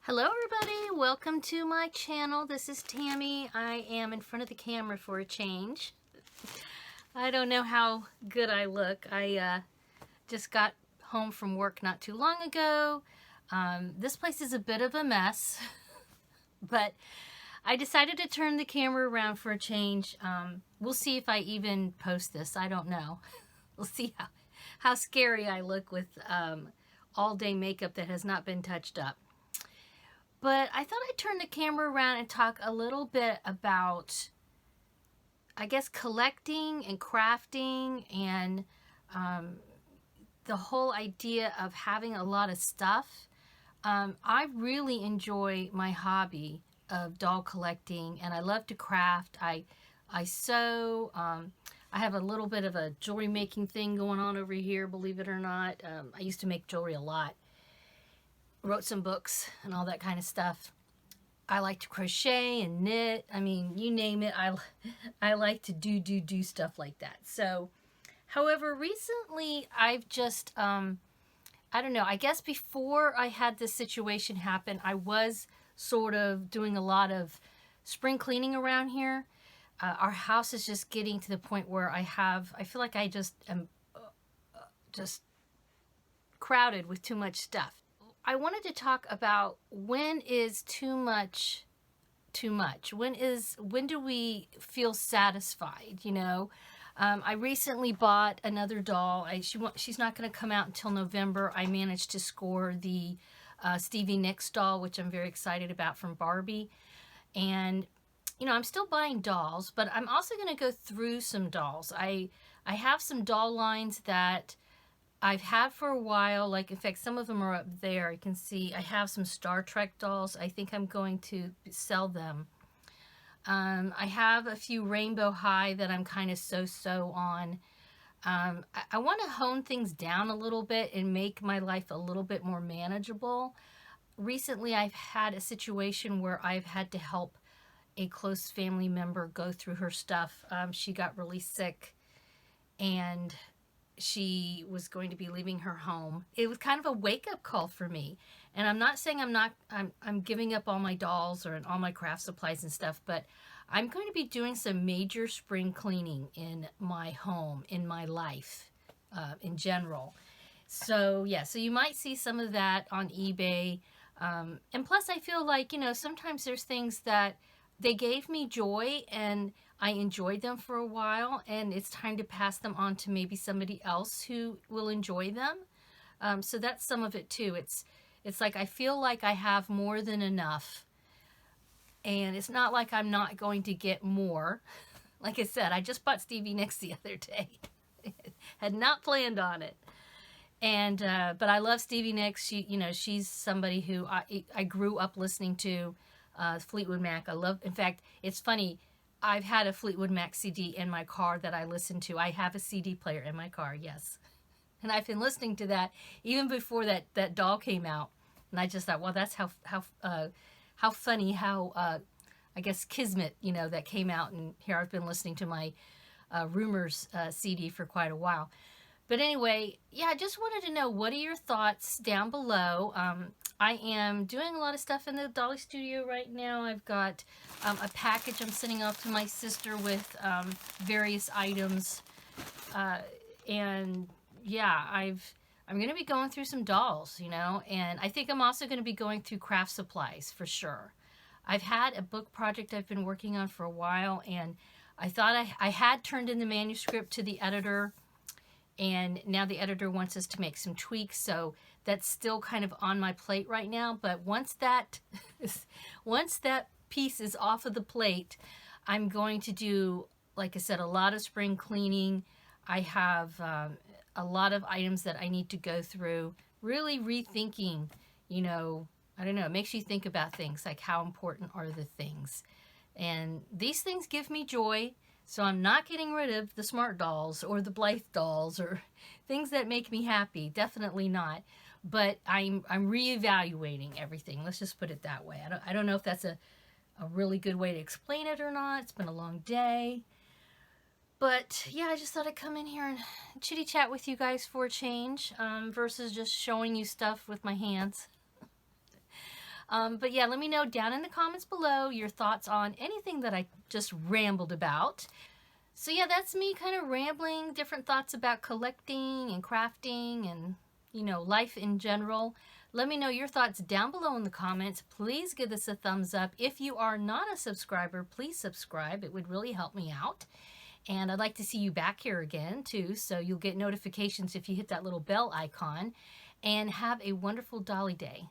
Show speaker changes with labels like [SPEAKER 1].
[SPEAKER 1] Hello everybody, welcome to my channel. This is Tammy. I am in front of the camera for a change. I don't know how good I look. I just got home from work not too long ago. This place is a bit of a mess, but I decided to turn the camera around for a change. We'll see if I even post this. I don't know. We'll see how scary I look with all day makeup that has not been touched up. But I thought I'd turn the camera around and talk a little bit about, I guess, collecting and crafting and the whole idea of having a lot of stuff. I really enjoy my hobby of doll collecting, and I love to craft. I sew. I have a little bit of a jewelry making thing going on over here, believe it or not. I used to make jewelry a lot. Wrote some books and all that kind of stuff. I like to crochet and knit. I mean, you name it. I like to do stuff like that. So, however, recently I've just, I don't know, I guess before I had this situation happen, I was sort of doing a lot of spring cleaning around here. Our house is just getting to the point where I feel like I just am just crowded with too much stuff. I wanted to talk about when is too much too much? When do we feel satisfied, you know? I recently bought another doll. She's not going to come out until November. I managed to score the Stevie Nicks doll, which I'm very excited about, from Barbie. And, you know, I'm still buying dolls, but I'm also going to go through some dolls. I have some doll lines that I've had for a while. Like, in fact, some of them are up there. You can see I have some Star Trek dolls. I think I'm going to sell them. I have a few Rainbow High that I'm kind of so-so on. I want to hone things down a little bit and make my life a little bit more manageable. Recently, I've had a situation where I've had to help a close family member go through her stuff. She got really sick, and she was going to be leaving her home. It was kind of a wake-up call for me. And I'm not saying I'm giving up all my dolls or all my craft supplies and stuff, but I'm going to be doing some major spring cleaning in my home, in my life, in general. So yeah, so you might see some of that on eBay. And plus I feel like, you know, sometimes there's things that they gave me joy and I enjoyed them for a while, and it's time to pass them on to maybe somebody else who will enjoy them. So that's some of it too. It's like I feel like I have more than enough, and it's not like I'm not going to get more. Like I said, I just bought Stevie Nicks the other day. Had not planned on it. And but I love Stevie Nicks. She's somebody who I grew up listening to. Fleetwood Mac. In fact, it's funny. I've had a Fleetwood Mac CD in my car that I listen to. I have a CD player in my car, yes. And I've been listening to that even before that doll came out. And I just thought, well, that's how funny, how I guess kismet, you know, that came out. And here I've been listening to my Rumors CD for quite a while. But anyway, yeah, I just wanted to know, what are your thoughts down below? I am doing a lot of stuff in the Dolly Studio right now. I've got a package I'm sending off to my sister with various items. And yeah, I'm going to be going through some dolls, you know, and I think I'm also going to be going through craft supplies for sure. I've had a book project I've been working on for a while, and I thought I had turned in the manuscript to the editor, and now the editor wants us to make some tweaks, so that's still kind of on my plate right now. But once that piece is off of the plate, I'm going to do, like I said, a lot of spring cleaning. I have a lot of items that I need to go through, really rethinking, you know, I don't know, it makes you think about things like how important are the things. And these things give me joy. So I'm not getting rid of the Smart Dolls or the Blythe dolls or things that make me happy. Definitely not. But I'm reevaluating everything. Let's just put it that way. I don't know if that's a really good way to explain it or not. It's been a long day. But yeah, I just thought I'd come in here and chitty chat with you guys for a change, versus just showing you stuff with my hands. But yeah, let me know down in the comments below your thoughts on anything that I just rambled about. So yeah, that's me kind of rambling, different thoughts about collecting and crafting and, you know, life in general. Let me know your thoughts down below in the comments. Please give this a thumbs up. If you are not a subscriber, please subscribe. It would really help me out. And I'd like to see you back here again too, so you'll get notifications if you hit that little bell icon. And have a wonderful Dolly Day.